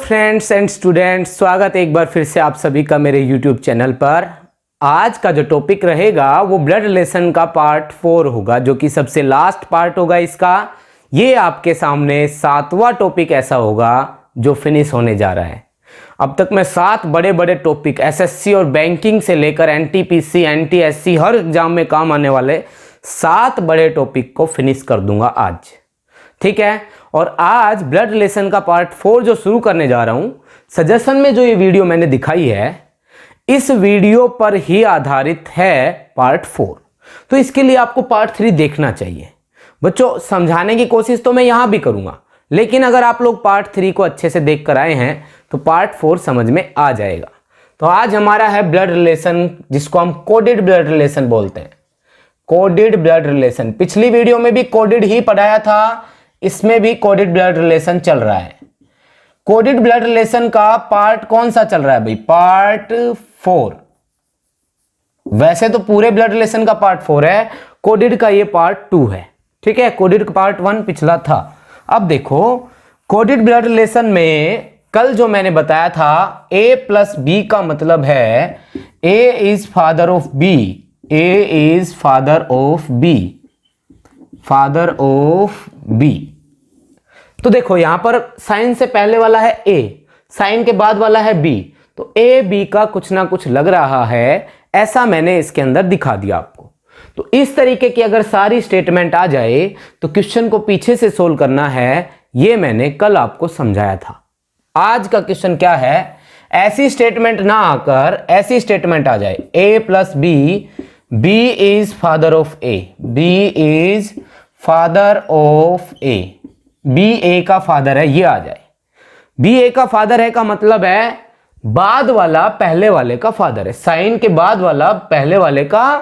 Friends and students, स्वागत है एक बार फिर से आप सभी का मेरे YouTube चैनल पर। आज का जो टॉपिक रहेगा वो ब्लड रिलेशन का पार्ट 4 होगा, जो कि सबसे लास्ट पार्ट होगा इसका। ये आपके सामने 7वां टॉपिक ऐसा होगा जो फिनिश होने जा रहा है। अब तक मैं 7 बड़े बड़े टॉपिक एसएससी और बैंकिंग से लेकर एनटीपीसी, एनटीएससी हर एग्जाम में काम आने वाले 7 बड़े टॉपिक को फिनिश कर दूंगा आज, ठीक है। और आज ब्लड रिलेशन का पार्ट 4 जो शुरू करने जा रहा हूं, सजेशन में जो ये वीडियो मैंने दिखाई है इस वीडियो पर ही आधारित है पार्ट 4। तो इसके लिए आपको पार्ट 3 देखना चाहिए। बच्चों, समझाने की कोशिश तो मैं यहां भी करूंगा, लेकिन अगर आप लोग पार्ट 3 को अच्छे से देख कर आए हैं तो पार्ट 4 समझ में आ जाएगा। तो आज हमारा है ब्लड रिलेशन, जिसको हम कोडेड ब्लड रिलेशन बोलते हैं। कोडेड ब्लड रिलेशन, पिछली वीडियो में भी कोडेड ही पढ़ाया था, इसमें भी कोडेड ब्लड रिलेशन चल रहा है। कोडेड ब्लड रिलेशन का पार्ट कौन सा चल रहा है भाई? पार्ट 4। वैसे तो पूरे ब्लड रिलेशन का पार्ट 4 है, कोडेड का ये पार्ट 2 है, ठीक है। कोडेड का पार्ट 1 पिछला था। अब देखो, कोडेड ब्लड रिलेशन में कल जो मैंने बताया था A प्लस B का मतलब है A is father of B, A is father of B, father of B। तो देखो यहां पर साइन से पहले वाला है A, साइन के बाद वाला है B, तो A B का कुछ ना कुछ लग रहा है, ऐसा मैंने इसके अंदर दिखा दिया आपको। तो इस तरीके की अगर सारी स्टेटमेंट आ जाए तो क्वेश्चन को पीछे से सोल्व करना है, ये मैंने कल आपको समझाया था। आज का क्वेश्चन क्या है? ऐसी स्टेटमेंट ना आकर ऐसी स्टेटमेंट आ जाए A plus B, B is father of A, B is father of A, B A का फादर है, ये आ जाए। B A का फादर है का मतलब है बाद वाला पहले वाले का फादर है, साइन के बाद वाला पहले वाले का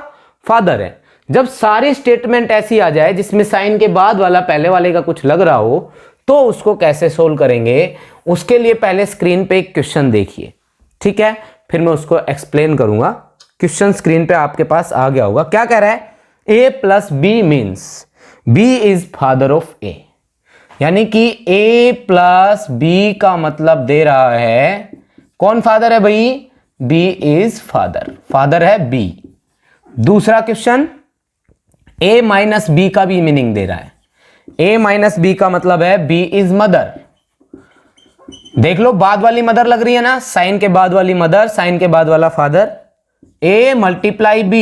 फादर है। जब सारी स्टेटमेंट ऐसी आ जाए जिसमें साइन के बाद वाला पहले वाले का कुछ लग रहा हो, तो उसको कैसे सोल्व करेंगे, उसके लिए पहले स्क्रीन पे एक क्वेश्चन देखिए, ठीक है। फिर मैं उसको एक्सप्लेन करूंगा। क्वेश्चन स्क्रीन पे आपके पास आ गया होगा। क्या कह रहा है? A plus B means B is father of A, यानी कि A प्लस B का मतलब दे रहा है कौन फादर है भाई? B इज फादर, फादर है B। दूसरा क्वेश्चन, A माइनस B का भी मीनिंग दे रहा है। A माइनस B का मतलब है B इज मदर। देख लो, बाद वाली मदर लग रही है ना, साइन के बाद वाली मदर, साइन के बाद वाला father. A multiply B,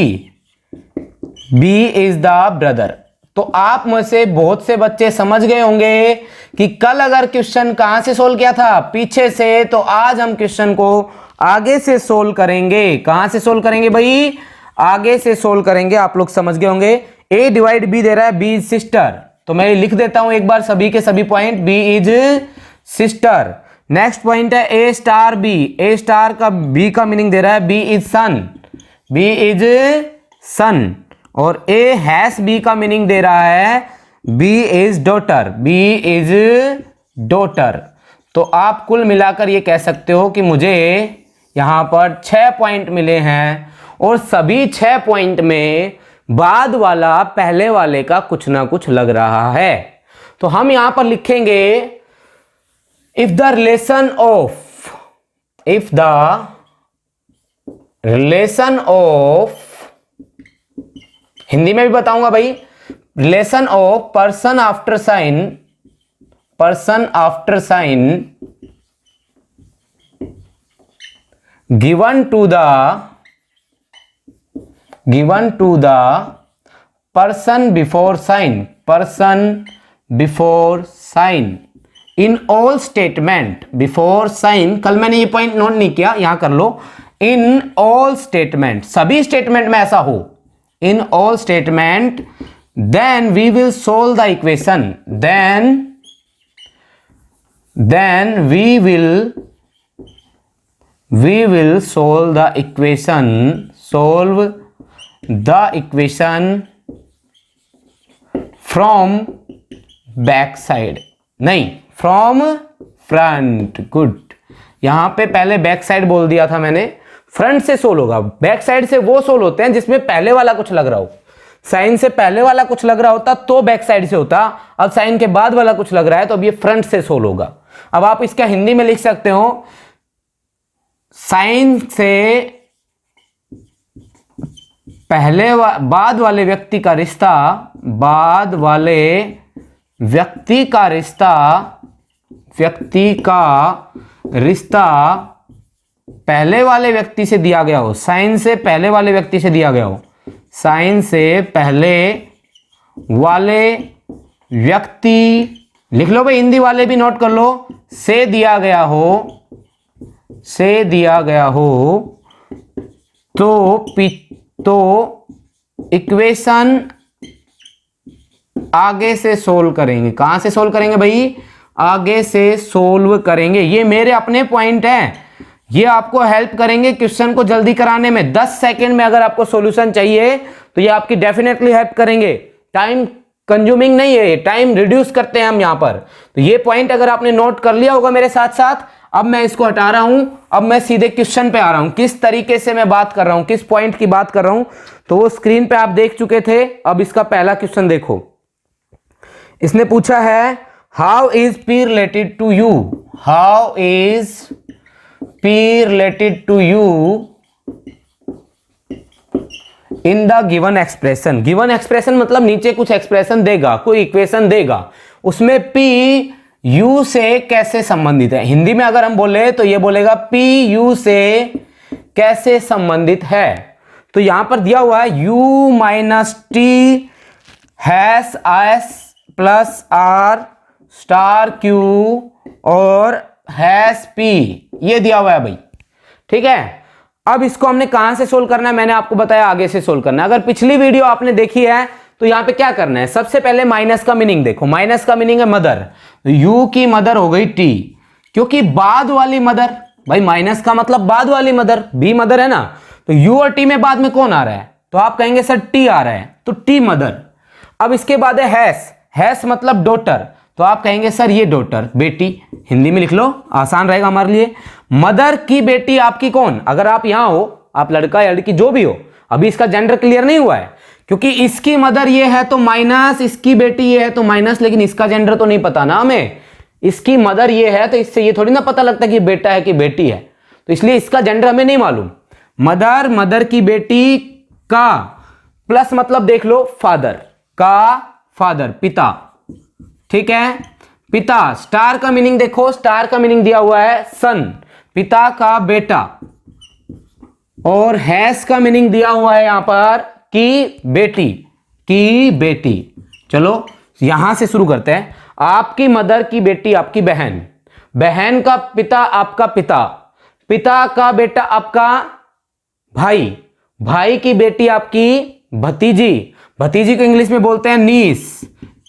B is the brother. तो आप में से बहुत से बच्चे समझ गए होंगे कि कल अगर क्वेश्चन कहां से सोल्व किया था? पीछे से। तो आज हम क्वेश्चन को आगे से सोल्व करेंगे। कहां से सोल्व करेंगे भाई? आगे से सोल्व करेंगे। आप लोग समझ गए होंगे। A डिवाइड B दे रहा है, B इज सिस्टर, तो मैं लिख देता हूं एक बार सभी के सभी point, B is sister. Next point है A star B, A star का B का मीनिंग दे रहा है B is son, B is son. और A हैश B का मीनिंग दे रहा है B is daughter, B is daughter. तो आप कुल मिलाकर ये कह सकते हो कि मुझे यहां पर 6 पॉइंट मिले हैं, और सभी 6 पॉइंट में बाद वाला पहले वाले का कुछ ना कुछ लग रहा है। तो हम यहां पर लिखेंगे if the relation of, Hindi में भी बताऊंगा भाई, relation of person after sign given to the person before sign in all statement. Before sign, कल मैंने ये पॉइंट नोट नहीं किया, यहां कर लो। इन ऑल स्टेटमेंट, सभी स्टेटमेंट में ऐसा हो, in all statement, then we will solve the equation, then we will solve the equation from back side, नहीं from front। गुड, यहां पे पहले बैक साइड बोल दिया था मैंने, फ्रंट से सोल्व होगा। बैक साइड से वो सोल्व होते हैं जिसमें पहले वाला कुछ लग रहा हो। साइन से पहले वाला कुछ लग रहा होता तो बैक साइड से होता, अब साइन के बाद वाला कुछ लग रहा है तो अब ये फ्रंट से सोल्व होगा। अब आप इसका हिंदी में लिख सकते हो, साइन से पहले बाद वाले व्यक्ति का रिश्ता, बाद वाले व्यक्ति का रिश्ता पहले वाले व्यक्ति से दिया गया हो, साइन से पहले वाले व्यक्ति से दिया गया हो, साइन से पहले वाले व्यक्ति, लिख लो भाई, हिंदी वाले भी नोट कर लो, से दिया गया हो तो इक्वेशन आगे से सोल्व करेंगे। कहां से सोल्व करेंगे भाई? आगे से सोल्व करेंगे। ये मेरे अपने पॉइंट हैं, ये आपको हेल्प करेंगे क्वेश्चन को जल्दी कराने में। 10 सेकंड में अगर आपको सॉल्यूशन चाहिए तो ये आपकी डेफिनेटली हेल्प करेंगे। टाइम कंज्यूमिंग नहीं है, टाइम रिड्यूस करते हैं हम यहां पर। तो ये पॉइंट अगर आपने नोट कर लिया होगा मेरे साथ साथ, अब मैं इसको हटा रहा हूं, अब मैं सीधे क्वेश्चन पे आ रहा हूं, किस तरीके से मैं बात कर रहा हूं, किस पॉइंट की बात कर रहा हूं। तो वो स्क्रीन पे आप देख चुके थे, अब इसका पहला क्वेश्चन देखो। इसने पूछा है, how is P related to U, how is P related to U in the given expression. Given expression मतलब नीचे कुछ एक्सप्रेशन देगा, कोई इक्वेशन देगा, उसमें पी यू से कैसे संबंधित है। हिंदी में अगर हम बोले तो ये बोलेगा पी यू से कैसे संबंधित है। तो यहां पर दिया हुआ है u minus T hash S plus R star Q और हैश पी, ये दिया हुआ है भाई, ठीक है। अब इसको हमने कहां से सोल्व करना है, मैंने आपको बताया आगे से सोल्व करना है। अगर पिछली वीडियो आपने देखी है तो यहां पे क्या करना है, सबसे पहले माइनस का मीनिंग देखो। माइनस का मीनिंग है मदर, तो यू की मदर हो गई टी, क्योंकि बाद वाली मदर, भाई माइनस का मतलब बाद वाली मदर, बी मदर है ना, तो यू और टी में बाद में कौन आ रहा है, तो आप कहेंगे सर टी आ रहा है, तो टी मदर। अब इसके बाद है हैश, हैश मतलब डॉटर, तो आप कहेंगे सर ये डॉटर बेटी, हिंदी में लिख लो, आसान रहेगा हमारे लिए। मदर की बेटी आपकी कौन, अगर आप यहां हो, आप लड़का या लड़की जो भी हो, अभी इसका जेंडर क्लियर नहीं हुआ है, क्योंकि इसकी मदर ये है तो माइनस, इसकी बेटी ये है तो माइनस, लेकिन इसका जेंडर तो नहीं पता ना हमें। इसकी मदर ये है तो इससे ये थोड़ी ना पता लगता कि बेटा है कि बेटी है, तो इसलिए इसका जेंडर हमें नहीं मालूम। मदर, मदर की बेटी का, प्लस मतलब देख लो फादर का, फादर पिता, ठीक है, पिता। स्टार का मीनिंग देखो, स्टार का मीनिंग दिया हुआ है सन, पिता का बेटा। और हैश का मीनिंग दिया हुआ है यहां पर की बेटी, की बेटी। चलो यहां से शुरू करते हैं। आपकी मदर की बेटी आपकी बहन, बहन का पिता आपका पिता, पिता का बेटा आपका भाई, भाई की बेटी आपकी भतीजी, भतीजी को इंग्लिश में बोलते हैं नीस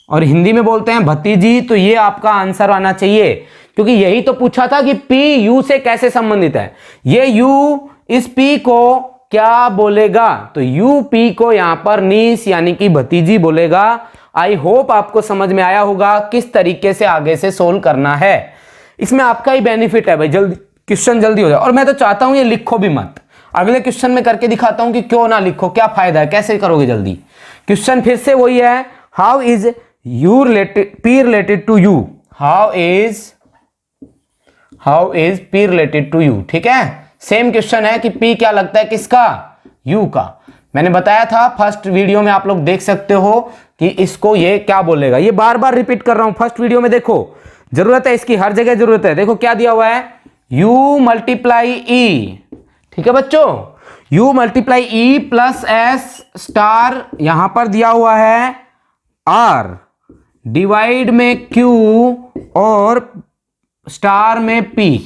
और हिंदी में बोलते हैं भतीजी। तो ये आपका आंसर आना चाहिए, क्योंकि यही तो पूछा था कि पी यू से कैसे संबंधित है। ये यू इस पी को क्या बोलेगा, तो यू पी को यहां पर नीस यानी कि भतीजी बोलेगा। आई होप आपको समझ में आया होगा किस तरीके से आगे से सोल्व करना है। इसमें आपका ही बेनिफिट है भाई, जल्दी क्वेश्चन जल्दी हो जाए। और मैं तो चाहता हूं ये लिखो भी मत, अगले क्वेश्चन में करके दिखाता हूं कि क्यों ना लिखो, क्या फायदा है, कैसे करोगे जल्दी। क्वेश्चन फिर से वही है, how is U related, P related to U, how is P related to U, ठीक है। सेम क्वेश्चन है कि पी क्या लगता है किसका, यू का। मैंने बताया था फर्स्ट वीडियो में, आप लोग देख सकते हो कि इसको ये क्या बोलेगा। ये बार बार रिपीट कर रहा हूं, फर्स्ट वीडियो में देखो, जरूरत है इसकी, हर जगह जरूरत है। देखो क्या दिया हुआ है, u मल्टीप्लाई ई, ठीक है बच्चों, u multiply E plus S star, यहां पर दिया हुआ है r, डिवाइड में q और स्टार में p,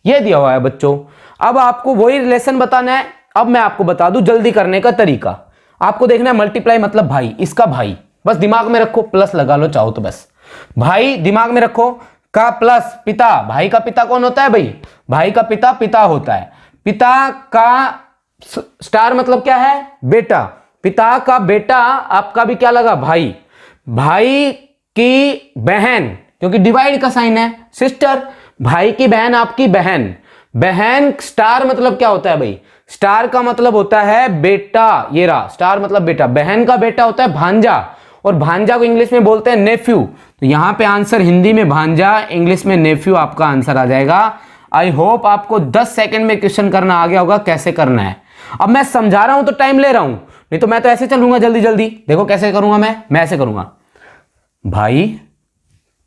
ये दिया हुआ है बच्चों। अब आपको वही रिलेशन बताना है। अब मैं आपको बता दूं जल्दी करने का तरीका। आपको देखना है मल्टीप्लाई मतलब भाई, इसका भाई, बस दिमाग में रखो, प्लस लगा लो चाहो तो, बस भाई दिमाग में रखो, का प्लस पिता, भाई का पिता कौन होता है भाई, भाई का पिता पिता होता है। पिता का स्टार मतलब क्या है, बेटा, पिता का बेटा आपका भी क्या लगा भाई, भाई की बहन, क्योंकि डिवाइड का साइन है, सिस्टर, भाई की बहन आपकी बहन, बहन स्टार मतलब क्या होता है भाई, स्टार का मतलब होता है बेटा, ये रहा स्टार मतलब बेटा, बहन का बेटा होता है भांजा, और भांजा को इंग्लिश में बोलते हैं नेफ्यू। तो यहां पे आंसर हिंदी में भांजा, इंग्लिश में नेफ्यू आपका आंसर आ जाएगा। आई होप आपको 10 सेकंड में क्वेश्चन करना आ गया होगा कैसे करना है। अब मैं समझा रहा हूं तो टाइम ले रहा हूं, नहीं तो मैं तो ऐसे चलूंगा जल्दी जल्दी। देखो कैसे करूंगा मैं ऐसे करूंगा, भाई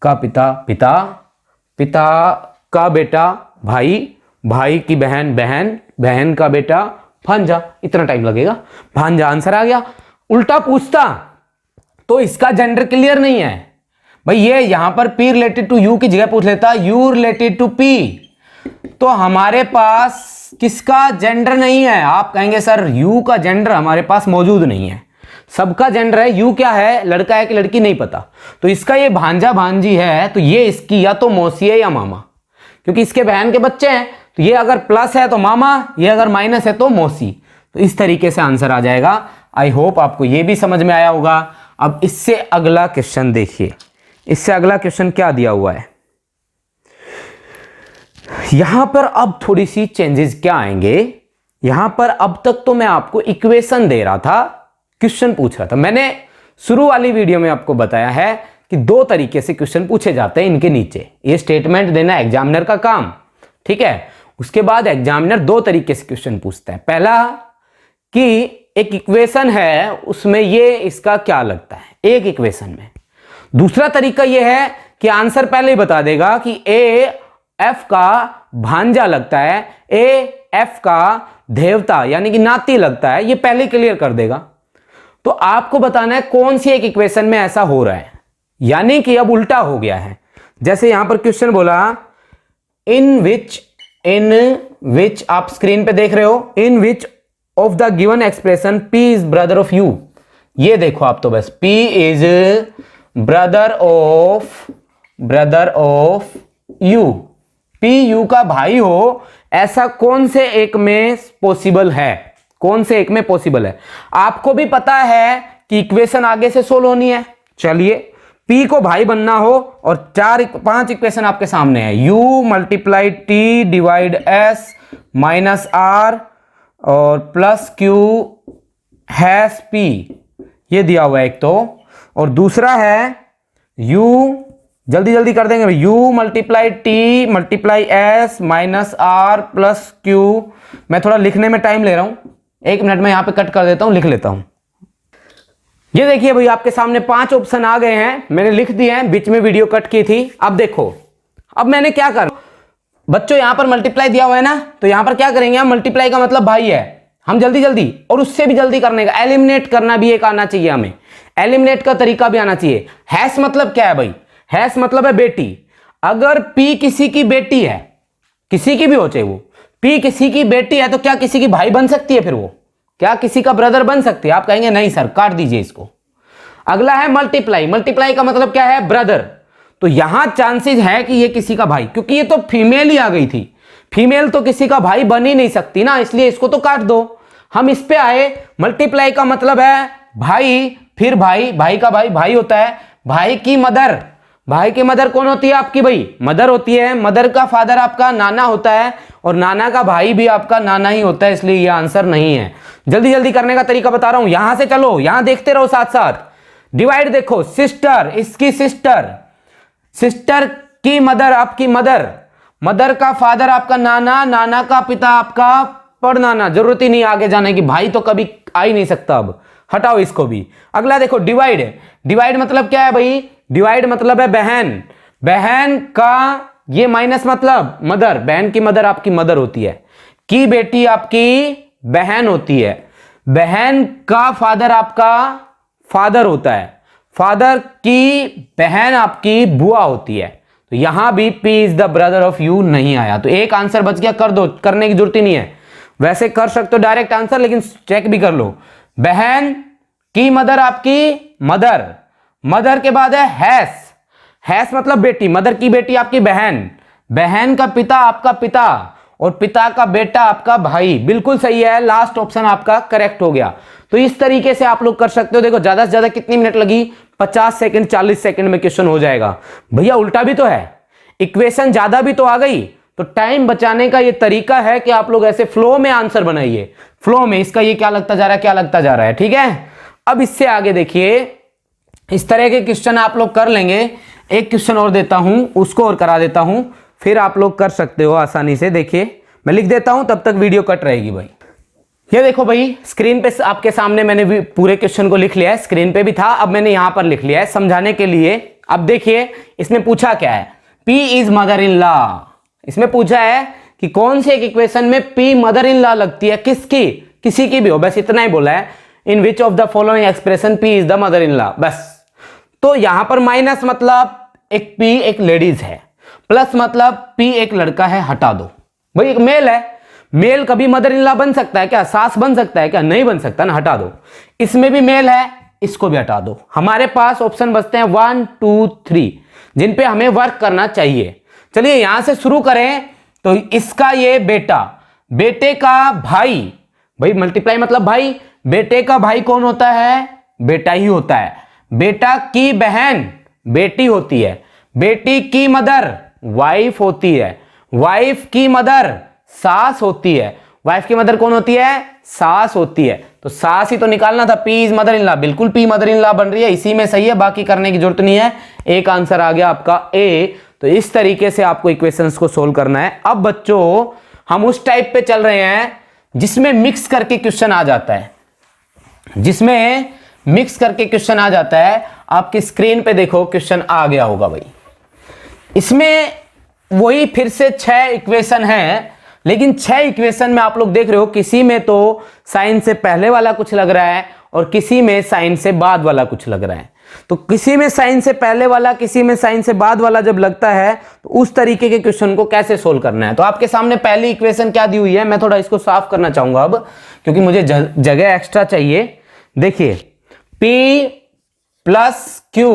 का पिता पिता, पिता का बेटा भाई, भाई की बहन बहन, बहन का बेटा भांजा, इतना टाइम लगेगा। भांजा आंसर आ गया। उल्टा पूछता तो इसका जेंडर क्लियर नहीं है भाई, ये यहां पर पी रिलेटेड टू यू की जगह पूछ लेता यू रिलेटेड टू पी, तो हमारे पास किसका जेंडर नहीं है। आप कहेंगे सर यू का जेंडर हमारे पास मौजूद नहीं है, सबका जेंडर है, यू क्या है, लड़का है कि लड़की नहीं पता। तो इसका ये भांजा भांजी है तो ये इसकी या तो मौसी है या मामा, क्योंकि इसके बहन के बच्चे हैं। तो ये अगर प्लस है तो मामा, ये अगर माइनस है तो मौसी। तो इस तरीके से आंसर आ जाएगा। आई होप आपको ये भी समझ में आया होगा। अब इससे अगला क्वेश्चन देखिए, इससे अगला क्वेश्चन क्या दिया हुआ है यहां पर। अब थोड़ी सी चेंजेस क्या आएंगे यहां पर। अब तक तो मैं आपको इक्वेशन दे रहा था, क्वेश्चन पूछ रहा था। मैंने शुरू वाली वीडियो में आपको बताया है कि 2 तरीके से क्वेश्चन पूछे जाते हैं इनके नीचे। ये स्टेटमेंट देना एग्जामिनर का काम, ठीक है। उसके बाद एग्जामिनर 2 तरीके से क्वेश्चन पूछता है। पहला कि एक इक्वेशन है उसमें ये इसका क्या लगता है एक इक्वेशन में। दूसरा तरीका यह है कि आंसर पहले ही बता देगा कि ए एफ का भांजा लगता है, ए एफ का देवता यानी कि नाती लगता है, ये पहले क्लियर कर देगा। तो आपको बताना है कौन सी एक इक्वेशन में ऐसा हो रहा है, यानी कि अब उल्टा हो गया है। जैसे यहां पर क्वेश्चन बोला इन विच आप स्क्रीन पे देख रहे हो, in which of the given expression P is brother of you. ये देखो आप तो बस P is brother of you, P you का भाई हो, ऐसा कौन से एक में पॉसिबल है, कौन से एक में पॉसिबल है। आपको भी पता है कि इक्वेशन आगे से सोल्व होनी है। चलिए P को भाई बनना हो और 5 इक्वेशन आपके सामने है, U multiply T divide S minus R और प्लस Q हैश P, ये दिया हुआ है एक तो। और दूसरा है U, जल्दी जल्दी कर देंगे भाई, U multiply T multiply S minus R plus Q। मैं थोड़ा लिखने में टाइम ले रहा हूं, 1 मिनट में यहां पे कट कर देता हूं, लिख लेता हूं। ये देखिए भाई आपके सामने 5 ऑप्शन आ गए हैं, मैंने लिख दिए हैं, बीच में वीडियो कट की थी। अब देखो अब मैंने क्या कर, बच्चों यहां पर मल्टीप्लाई दिया हुआ है ना, तो यहां पर क्या करेंगे हम, मल्टीप्लाई का मतलब भाई है, हम जल्दी जल्दी और उससे भी जल्दी करने का, एलिमिनेट करना भी एक आना चाहिए हमें, एलिमिनेट का तरीका भी आना चाहिए। हैश मतलब क्या है भाई, हैश मतलब है बेटी। अगर P किसी की बेटी है, किसी की भी हो चाहे वो, P किसी की बेटी है तो क्या किसी की भाई बन सकती है, फिर वो क्या किसी का ब्रदर बन सकती है। आप कहेंगे नहीं सर काट दीजिए इसको। अगला है मल्टीप्लाई, मल्टीप्लाई का मतलब क्या है, ब्रदर। तो यहां चांसेस है कि ये किसी का भाई, क्योंकि ये तो फीमेल ही आ गई थी, फीमेल तो किसी का भाई बन ही नहीं सकती ना, इसलिए इसको तो काट दो। हम इस पे आए, मल्टीप्लाई का मतलब है भाई, फिर भाई, भाई का भाई भाई होता है, भाई की मदर, भाई की मदर कौन होती है आपकी भाई, मदर होती है। मदर का फादर आपका नाना होता है और नाना का भाई भी आपका नाना ही होता है, इसलिए ये आंसर नहीं है। जल्दी जल्दी करने का तरीका बता रहा हूं, यहां से चलो, यहां देखते रहो साथ साथ। डिवाइड देखो, सिस्टर इसकी सिस्टर, सिस्टर की मदर आपकी मदर, मदर का फादर आपका नाना, नाना का पिता आपका परनाना। जरूरत ही नहीं आगे जाने की, भाई तो कभी आ ही नहीं सकता, अब हटाओ इसको भी। अगला देखो डिवाइड, डिवाइड मतलब क्या है भाई, डिवाइड मतलब है बहन, बहन का ये माइनस मतलब मदर, बहन की मदर आपकी मदर होती है, की बेटी आपकी बहन होती है, बहन का फादर आपका फादर होता है, फादर की बहन आपकी बुआ होती है। तो यहां भी P is the brother of you नहीं आया, तो एक आंसर बच गया, कर दो, करने की जरूरत ही नहीं है। वैसे कर सकते हो डायरेक्ट आंसर, लेकिन चेक भी कर लो। बहन की मदर आपकी मदर, मदर के बाद है हैश, हैश मतलब बेटी, मदर की बेटी आपकी बहन, बहन का पिता आपका पिता और पिता का बेटा आपका भाई। बिल्कुल सही है, लास्ट ऑप्शन आपका करेक्ट हो गया। तो इस तरीके से आप लोग कर सकते हो। देखो ज्यादा से ज्यादा कितनी मिनट लगी, 50 सेकंड 40 सेकंड में क्वेश्चन हो जाएगा। भैया उल्टा भी तो है, इक्वेशन ज्यादा भी तो आ गई, तो टाइम बचाने का ये तरीका है कि आप लोग ऐसे फ्लो में आंसर बनाइए, फ्लो में। इसका ये क्या लगता जा रहा है, क्या लगता जा रहा है, ठीक है। अब इससे आगे देखिए, इस तरह के क्वेश्चन आप लोग कर लेंगे। एक क्वेश्चन और देता हूं, उसको और करा देता हूं, फिर आप लोग कर सकते हो आसानी से। देखिए मैं लिख देता हूं, तब तक वीडियो कट रहेगी भाई। ये देखो भाई, स्क्रीन पे आपके सामने मैंने पूरे क्वेश्चन को लिख लिया है, स्क्रीन पे भी था, अब मैंने यहां पर लिख लिया है समझाने के लिए। अब देखिए इसमें पूछा क्या है, P is mother in law. इसमें पूछा है कि कौन से एक इक्वेशन में P मदर इन लॉ लगती है, किसकी, किसी की भी हो, बस इतना ही बोला है। In which of the following expression P is the mother in law, बस। तो यहां पर माइनस मतलब एक P एक लेडीज है, प्लस मतलब P एक लड़का है, हटा दो भाई, एक मेल है। मेल कभी मदर इन लॉ बन सकता है क्या, सास बन सकता है क्या, नहीं बन सकता ना, हटा दो। इसमें भी मेल है, इसको भी हटा दो। हमारे पास ऑप्शन बचते हैं 1 2 3 जिन पे हमें वर्क करना चाहिए। चलिए यहां से शुरू करें। तो इसका ये बेटा, बेटे का भाई, भाई मल्टीप्लाई मतलब भाई, बेटे का भाई कौन होता है, बेटा ही होता है। बेटा की बहन बेटी होती है, बेटी की मदर वाइफ होती है, वाइफ की मदर सास होती है। वाइफ की मदर कौन होती है, सास होती है। तो सास ही तो निकालना था, P is mother in law, बिल्कुल पी मदर इन लॉ बन रही है, इसी में सही है, बाकी करने की जरूरत नहीं है। एक आंसर आ गया आपका ए। तो इस तरीके से आपको इक्वेशंस को सोल्व करना है। अब बच्चों हम उस टाइप पे चल रहे हैं जिसमें मिक्स करके क्वेश्चन आ जाता है, जिसमें मिक्स करके क्वेश्चन आ जाता है। आपकी स्क्रीन पे देखो क्वेश्चन आ गया होगा भाई। इसमें वही फिर से 6 इक्वेशन है, लेकिन 6 इक्वेशन में आप लोग देख रहे हो किसी में तो साइन से पहले वाला कुछ लग रहा है और किसी में साइन से बाद वाला कुछ लग रहा है। तो किसी में साइन से पहले वाला, किसी में साइन से बाद वाला जब लगता है तो उस तरीके के क्वेश्चन को कैसे सोल्व करना है। तो आपके सामने पहली इक्वेशन क्या दी हुई है, मैं थोड़ा इसको साफ करना चाहूंगा अब, क्योंकि मुझे जगह एक्स्ट्रा चाहिए। देखिए P प्लस Q,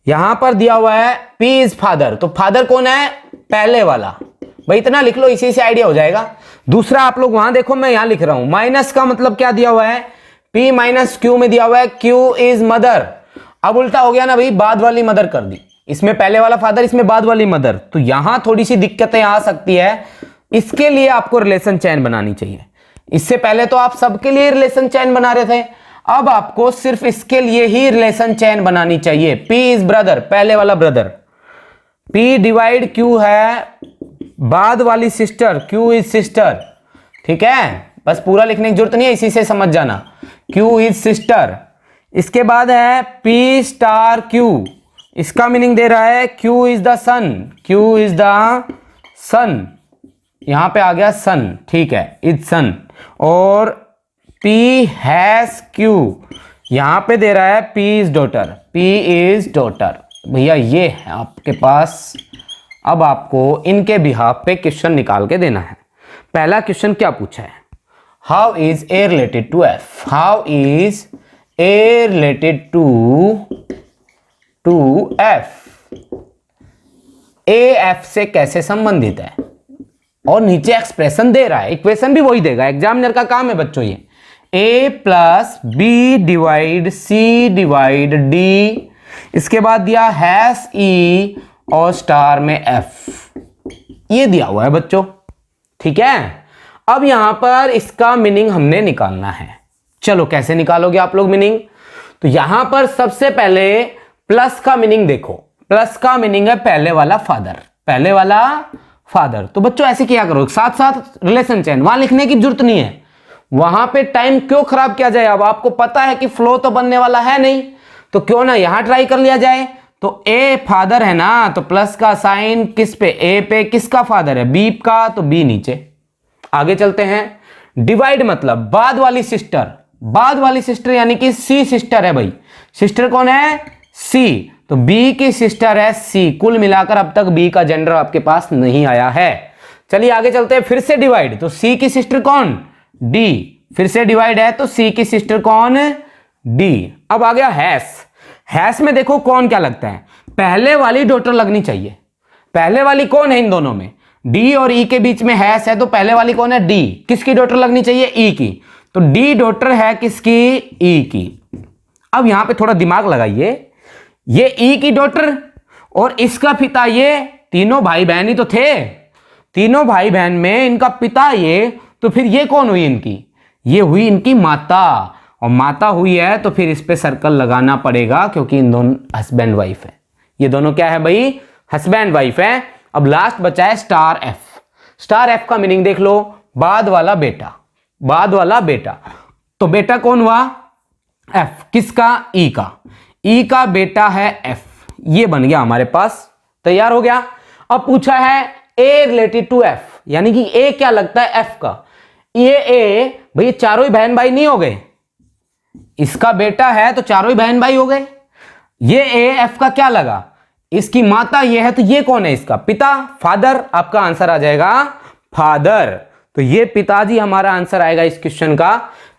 यहां पर दिया हुआ है P इज फादर, तो फादर कौन है, पहले वाला, भाई इतना लिख लो, इसी से आइडिया हो जाएगा। दूसरा आप लोग वहां देखो, मैं यहां लिख रहा हूं, माइनस का मतलब क्या दिया हुआ है, P माइनस Q में दिया हुआ है Q इज मदर। अब उल्टा हो गया ना भाई, बाद वाली मदर कर दी, इसमें पहले वाला फादर, इसमें बाद वाली मदर, तो यहां थोड़ी सी दिक्कतें आ सकती है। इसके लिए आपको रिलेशन चेन बनानी चाहिए। इससे पहले तो आप सबके लिए रिलेशन चेन बना रहे थे, अब आपको सिर्फ इसके लिए ही रिलेशन चेन बनानी चाहिए। P इज ब्रदर, पहले वाला ब्रदर, P डिवाइड Q है बाद वाली सिस्टर, Q इज सिस्टर, ठीक है, बस पूरा लिखने की जरूरत नहीं है, इसी से समझ जाना, Q इज सिस्टर। इसके बाद है P स्टार Q, इसका मीनिंग दे रहा है Q is the son, Q is the son, यहां पे आ गया सन, ठीक है, इज सन। और P हैज Q, यहां पे दे रहा है P is daughter, P is daughter. भैया ये है आपके पास। अब आपको इनके बिहाफ पे क्वेश्चन निकाल के देना है। पहला क्वेश्चन क्या पूछा है, how is A related to F, how is A related to F, A F से कैसे संबंधित है, और नीचे एक्सप्रेशन दे रहा है, इक्वेशन भी वही देगा, एग्जामिनर का काम है बच्चों ये। ए प्लस बी डिवाइड सी डिवाइड डी, इसके बाद दिया हैश ई और स्टार में एफ, ये दिया हुआ है बच्चों, ठीक है। अब यहां पर इसका मीनिंग हमने निकालना है। चलो कैसे निकालोगे आप लोग मीनिंग, तो यहां पर सबसे पहले प्लस का मीनिंग देखो, प्लस का मीनिंग है पहले वाला फादर, पहले वाला फादर। तो बच्चों ऐसे किया करो, साथ साथ रिलेशन चेन, वहां लिखने की जरूरत नहीं है, वहां पे टाइम क्यों खराब किया जाए। अब आपको पता है कि फ्लो तो बनने वाला है नहीं, तो क्यों ना यहां ट्राई कर लिया जाए। तो ए फादर है ना, तो प्लस का साइन किस पे, ए पे, किसका फादर है, बी का, तो बी नीचे। आगे चलते हैं। डिवाइड मतलब बाद वाली सिस्टर, बाद वाली सिस्टर यानी कि सी सिस्टर है भाई, सिस्टर कौन है, सी, तो बी की सिस्टर है सी। कुल मिलाकर अब तक बी का जेंडर आपके पास नहीं आया है। चलिए आगे चलते हैं। फिर से डिवाइड, तो सी की सिस्टर कौन, डी, फिर से डिवाइड है तो सी की सिस्टर कौन, डी। अब आ गया हैश, हैश में देखो कौन क्या लगता है, पहले वाली डॉटर लगनी चाहिए। पहले वाली कौन है इन दोनों में, डी और ई के बीच में हैश है, तो पहले वाली कौन है, डी। किसकी डॉटर लगनी चाहिए, ई की, तो डी डॉटर है किसकी, ई की। अब यहां पे थोड़ा दिमाग लगाइए, ये ई की डॉटर और इसका पिता, ये तीनों भाई बहन ही तो थे, तीनों भाई बहन में इनका पिता ये, तो फिर ये कौन हुई इनकी, ये हुई इनकी माता। और माता हुई है तो फिर इस पे सर्कल लगाना पड़ेगा क्योंकि इन दोनों हस्बैंड वाइफ है। ये दोनों क्या है भाई, हस्बैंड वाइफ है। अब लास्ट बचा है स्टार एफ। स्टार एफ का मीनिंग देख लो, बाद वाला बेटा, बाद वाला बेटा। तो बेटा कौन हुआ, एफ, किसका, ई का, ई का बेटा है एफ। ये बन गया हमारे पास, तैयार हो गया। अब पूछा है ए रिलेटेड टू एफ, यानी कि ए क्या लगता है एफ का। ये ए भाई चारों ही बहन भाई नहीं हो गए, इसका बेटा है तो चारों ही बहन भाई हो गए। ये ए एफ का क्या लगा, इसकी माता ये है तो ये कौन है, इसका पिता, फादर। आपका आंसर आ जाएगा फादर। तो ये पिताजी हमारा आंसर आएगा इस क्वेश्चन का।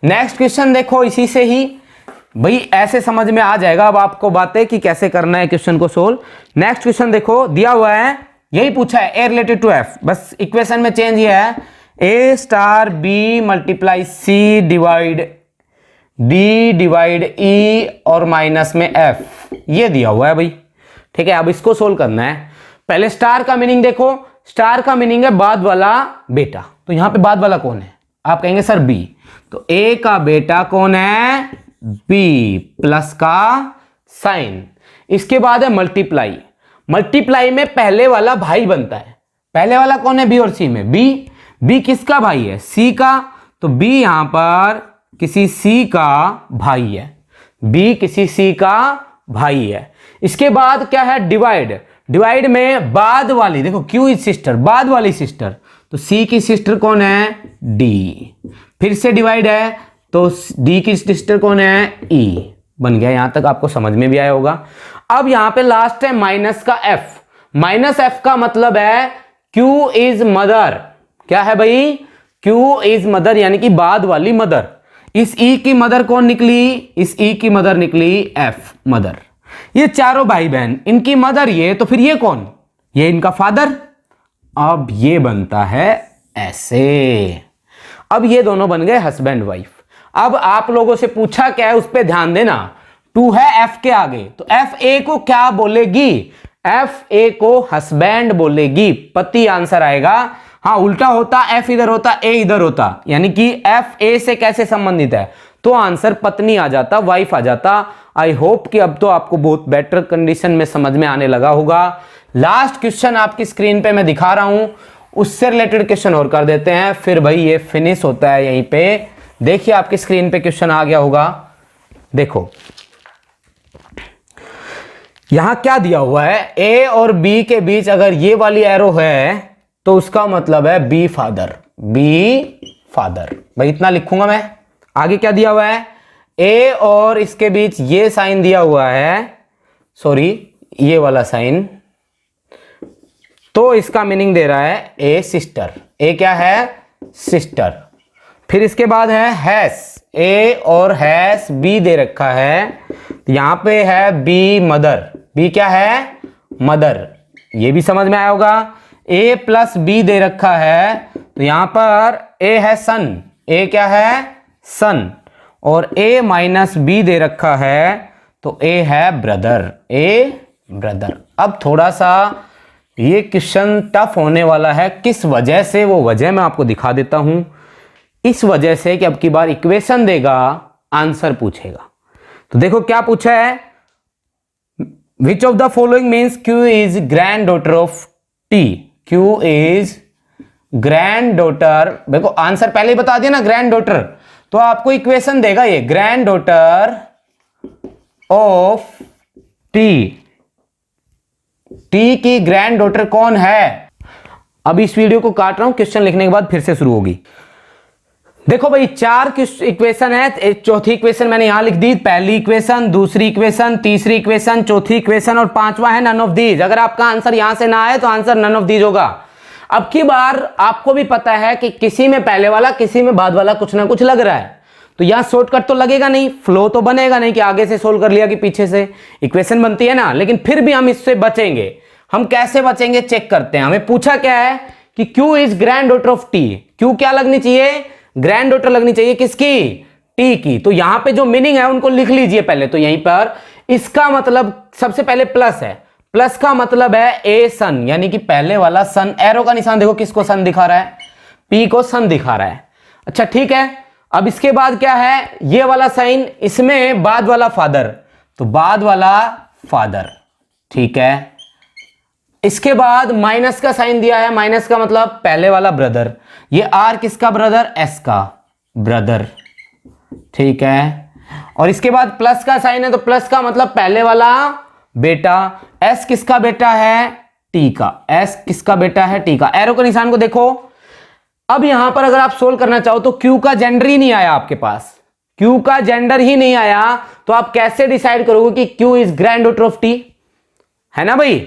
नेक्स्ट क्वेश्चन देखो, इसी से ही भाई ऐसे समझ में आ जाएगा अब आपको बातें कि कैसे करना है क्वेश्चन को सोल्व। नेक्स्ट क्वेश्चन देखो, दिया हुआ है, यही पूछा है ए रिलेटेड टू एफ, बस इक्वेशन में चेंज ये है, ए star B multiply C divide D divide ई और माइनस में एफ, ये दिया हुआ है भाई। ठीक है, अब इसको सोल्व करना है। पहले स्टार का मीनिंग देखो, स्टार का मीनिंग है बाद वाला बेटा। तो यहां पे बाद वाला कौन है, आप कहेंगे सर बी, तो ए का बेटा कौन है, बी, प्लस का साइन। इसके बाद है मल्टीप्लाई, मल्टीप्लाई में पहले वाला भाई बनता है। पहले वाला कौन है, बी और सी में, बी, बी किसका भाई है, सी का, तो बी यहां पर किसी सी का भाई है, बी किसी सी का भाई है। इसके बाद क्या है, डिवाइड, डिवाइड में बाद वाली, देखो क्यू इज सिस्टर, बाद वाली सिस्टर, तो सी की सिस्टर कौन है, डी। फिर से डिवाइड है तो डी की सिस्टर कौन है, ई। बन गया, यहां तक आपको समझ में भी आया होगा। अब यहां पे लास्ट है माइनस का एफ। माइनस एफ का मतलब है क्यू इज मदर। क्या है भाई, क्यू इज मदर, यानी कि बाद वाली मदर। इस ई की मदर कौन निकली, इस ई की मदर निकली एफ, मदर। ये चारों भाई बहन, इनकी मदर ये, तो फिर ये कौन, ये इनका फादर। अब ये बनता है ऐसे। अब ये दोनों बन गए हस्बैंड वाइफ। अब आप लोगों से पूछा क्या है, उस पर ध्यान देना। टू है एफ के आगे, तो एफ ए को क्या बोलेगी, एफ ए को हस्बैंड बोलेगी, पति आंसर आएगा। हाँ, उल्टा होता, एफ इधर होता, ए इधर होता, यानी कि एफ ए से कैसे संबंधित है, तो आंसर पत्नी आ जाता, वाइफ आ जाता। आई होप कि अब तो आपको बहुत बेटर कंडीशन में समझ में आने लगा होगा। लास्ट क्वेश्चन आपकी स्क्रीन पे मैं दिखा रहा हूं, उससे रिलेटेड क्वेश्चन और कर देते हैं, फिर भाई ये फिनिश होता है यहीं पे। देखिए आपकी स्क्रीन पे क्वेश्चन आ गया होगा, देखो यहां क्या दिया हुआ है, ए और बी के बीच अगर ये वाली एरो है तो उसका मतलब है बी फादर, बी फादर। भाई इतना लिखूंगा मैं। आगे क्या दिया हुआ है, ए और इसके बीच ये साइन दिया हुआ है, सॉरी ये वाला साइन, तो इसका मीनिंग दे रहा है ए सिस्टर। ए क्या है, सिस्टर। फिर इसके बाद है हैस, ए और हैस बी दे रखा है, यहां पे है बी मदर, बी क्या है, मदर। ये भी समझ में आया होगा। ए प्लस बी दे रखा है, तो यहां पर ए है सन, ए क्या है, सन, और ए माइनस बी दे रखा है, तो ए है ब्रदर, ए ब्रदर। अब थोड़ा सा ये क्वेश्चन टफ होने वाला है, किस वजह से, वो वजह मैं आपको दिखा देता हूं। इस वजह से कि अब की बार इक्वेशन देगा, आंसर पूछेगा। तो देखो क्या पूछा है, विच of the following means Q is grand daughter of T, Q is grand daughter. देखो आंसर पहले ही बता दिया ना, ग्रैंड डॉटर, तो आपको इक्वेशन देगा ये, grand daughter of T. T की ग्रैंड डॉटर कौन है। अब इस वीडियो को काट रहा हूं, क्वेश्चन लिखने के बाद फिर से शुरू होगी। देखो भाई चार इक्वेशन है, चौथी इक्वेशन मैंने यहां लिख दी, पहली इक्वेशन, दूसरी इक्वेशन, तीसरी इक्वेशन, चौथी इक्वेशन और पांचवा है नन ऑफ दीज। अगर आपका आंसर यहां से ना आए तो आंसर नन ऑफ दीज होगा। अब की बार आपको भी पता है कि किसी में पहले वाला किसी में बाद वाला कुछ ना कुछ लग रहा है, तो यहां शॉर्टकट तो लगेगा नहीं, फ्लो तो बनेगा नहीं कि आगे से सोल्व कर लिया कि पीछे से। इक्वेशन बनती है ना, लेकिन फिर भी हम इससे बचेंगे। हम कैसे बचेंगे चेक करते हैं। हमें पूछा क्या है कि Q is grand daughter of T, Q क्या लगनी चाहिए, ग्रैंड डॉटर लगनी चाहिए, किसकी, टी की। तो यहां पे जो मीनिंग है उनको लिख लीजिए पहले। तो यहीं पर इसका मतलब सबसे पहले प्लस है, प्लस का मतलब है ए सन, यानी कि पहले वाला सन। एरो का निशान देखो किसको सन दिखा रहा है, पी को सन दिखा रहा है। अच्छा ठीक है, अब इसके बाद क्या है, ये वाला साइन, इसमें बाद वाला फादर, तो बाद वाला फादर, ठीक है। इसके बाद माइनस का साइन दिया है, माइनस का मतलब पहले वाला ब्रदर, ये आर किसका ब्रदर, एस का ब्रदर, ठीक है। और इसके बाद प्लस का साइन है, तो प्लस का मतलब पहले वाला बेटा, एस किसका बेटा है, टी का, एस किसका बेटा है, टी का। एरो के निशान को देखो। अब यहां पर अगर आप सोल्व करना चाहो तो क्यू का जेंडर ही नहीं आया आपके पास, क्यू का जेंडर ही नहीं आया, तो आप कैसे डिसाइड करोगे कि Q is grand daughter of T, है ना भाई।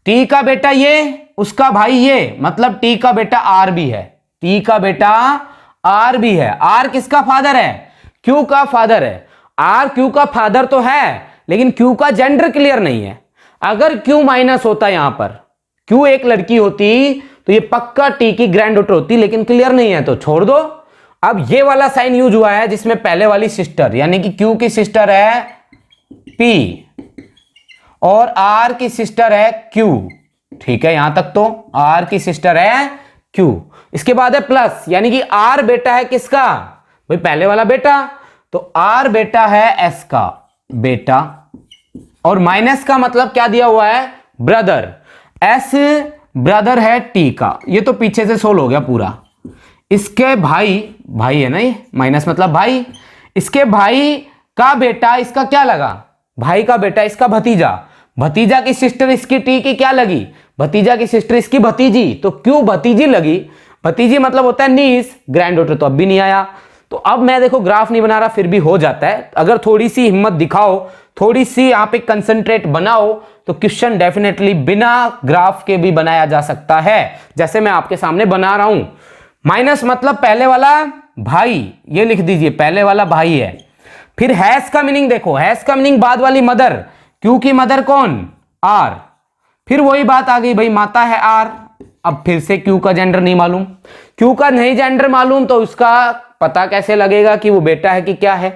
टी का बेटा ये, उसका भाई ये, मतलब टी का बेटा आर भी है, टी का बेटा आर भी है। आर किसका फादर है, क्यू का फादर है। आर क्यू का फादर तो है, लेकिन क्यू का जेंडर क्लियर नहीं है। अगर क्यू माइनस होता यहां पर, क्यू एक लड़की होती तो ये पक्का टी की ग्रैंड डॉटर होती, लेकिन क्लियर नहीं है तो छोड़ दो। अब ये वाला साइन यूज हुआ है जिसमें पहले वाली सिस्टर, यानी कि क्यू की सिस्टर है पी और आर की सिस्टर है क्यू, ठीक है। यहां तक तो आर की सिस्टर है क्यू। इसके बाद है प्लस, यानी कि आर बेटा है किसका, भाई पहले वाला बेटा, तो आर बेटा है एस का बेटा। और माइनस का मतलब क्या दिया हुआ है, ब्रदर, एस ब्रदर है टी का। ये तो पीछे से सोल्व हो गया पूरा। इसके भाई, भाई है ना ये, माइनस मतलब भाई, इसके भाई का बेटा, इसका क्या लगा, भाई का बेटा, इसका भतीजा, भतीजा की सिस्टर इसकी टी की क्या लगी, भतीजा की सिस्टर इसकी भतीजी, तो क्यों भतीजी लगी, भतीजी मतलब होता है नीस, ग्रैंड डॉटर तो अब भी नहीं आया। तो अब मैं देखो ग्राफ नहीं बना रहा, फिर भी हो जाता है। अगर थोड़ी सी हिम्मत दिखाओ, थोड़ी सी यहां पे कंसंट्रेट बनाओ, तो क्वेश्चन डेफिनेटली बिना ग्राफ के भी बनाया जा सकता है, जैसे मैं आपके सामने बना रहा हूं। माइनस मतलब पहले वाला भाई, ये लिख दीजिए पहले वाला भाई है। फिर हैश का मीनिंग देखो, हैश का मीनिंग बाद वाली मदर, क्यू की मदर कौन, आर। फिर वही बात आ गई भाई, माता है आर। अब फिर से क्यू का जेंडर नहीं मालूम, क्यू का नहीं जेंडर मालूम तो उसका पता कैसे लगेगा कि वो बेटा है कि क्या है,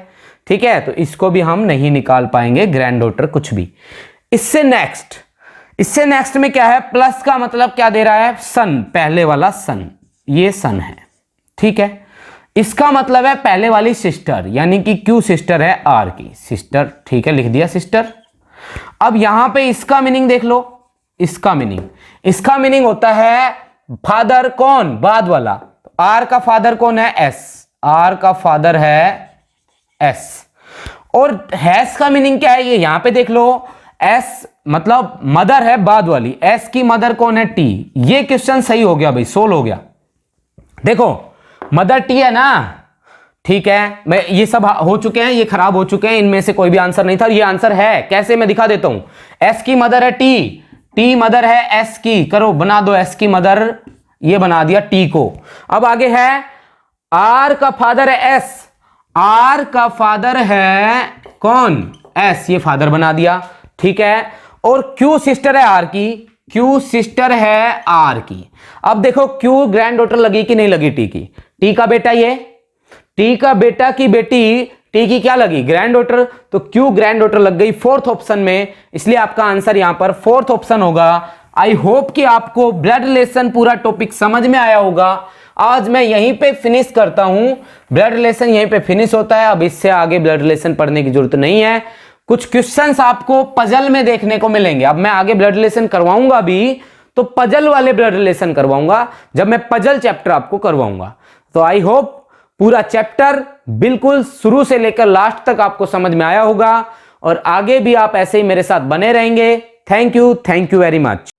ठीक है। तो इसको भी हम नहीं निकाल पाएंगे ग्रैंड डॉटर कुछ भी। इससे नेक्स्ट में क्या है, प्लस का मतलब क्या दे रहा है, सन, पहले वाला सन, ये सन है, ठीक है। इसका मतलब है पहले वाली सिस्टर, यानी कि क्यू सिस्टर है आर की सिस्टर, ठीक है, लिख दिया सिस्टर। अब यहां पे इसका मीनिंग देख लो, इसका मीनिंग होता है फादर कौन, बाद वाला। आर का फादर कौन है, एस, आर का फादर है एस। और हैश का मीनिंग क्या है, ये यहां पे देख लो, एस मतलब मदर है बाद वाली, एस की मदर कौन है, टी। ये क्वेश्चन सही हो गया भाई, सोल्व हो गया। देखो मदर टी है ना, ठीक है। मैं ये सब हो चुके हैं, ये खराब हो चुके हैं, इनमें से कोई भी आंसर नहीं था, ये आंसर है। कैसे, मैं दिखा देता हूं। एस की मदर है टी, टी मदर है एस की, करो बना दो एस की मदर, ये बना दिया टी को। अब आगे है आर का फादर है एस, आर का फादर है कौन, एस, ये फादर बना दिया, ठीक है। और क्यू सिस्टर है आर की, क्यू सिस्टर है आर की। अब देखो क्यू ग्रैंड डॉटर लगी कि नहीं लगी टी की, टी का बेटा, ये टी का बेटा की बेटी, टी की क्या लगी, ग्रैंड डॉटर, तो क्यू ग्रैंड डॉटर लग गई फोर्थ ऑप्शन में, इसलिए आपका आंसर यहां पर फोर्थ ऑप्शन होगा। आई होप कि आपको ब्लड रिलेशन पूरा टॉपिक समझ में आया होगा। आज मैं यहीं पे फिनिश करता हूं, ब्लड रिलेशन यहीं पे फिनिश होता है। अब इससे आगे ब्लड रिलेशन पढ़ने की जरूरत नहीं है। कुछ क्वेश्चंस आपको पजल में देखने को मिलेंगे। अब मैं आगे ब्लड रिलेशन करवाऊंगा भी तो पजल वाले ब्लड रिलेशन करवाऊंगा, जब मैं पजल चैप्टर आपको करवाऊंगा। तो आई होप पूरा चैप्टर बिल्कुल शुरू से लेकर लास्ट तक आपको समझ में आया होगा, और आगे भी आप ऐसे ही मेरे साथ बने रहेंगे। Thank you very much.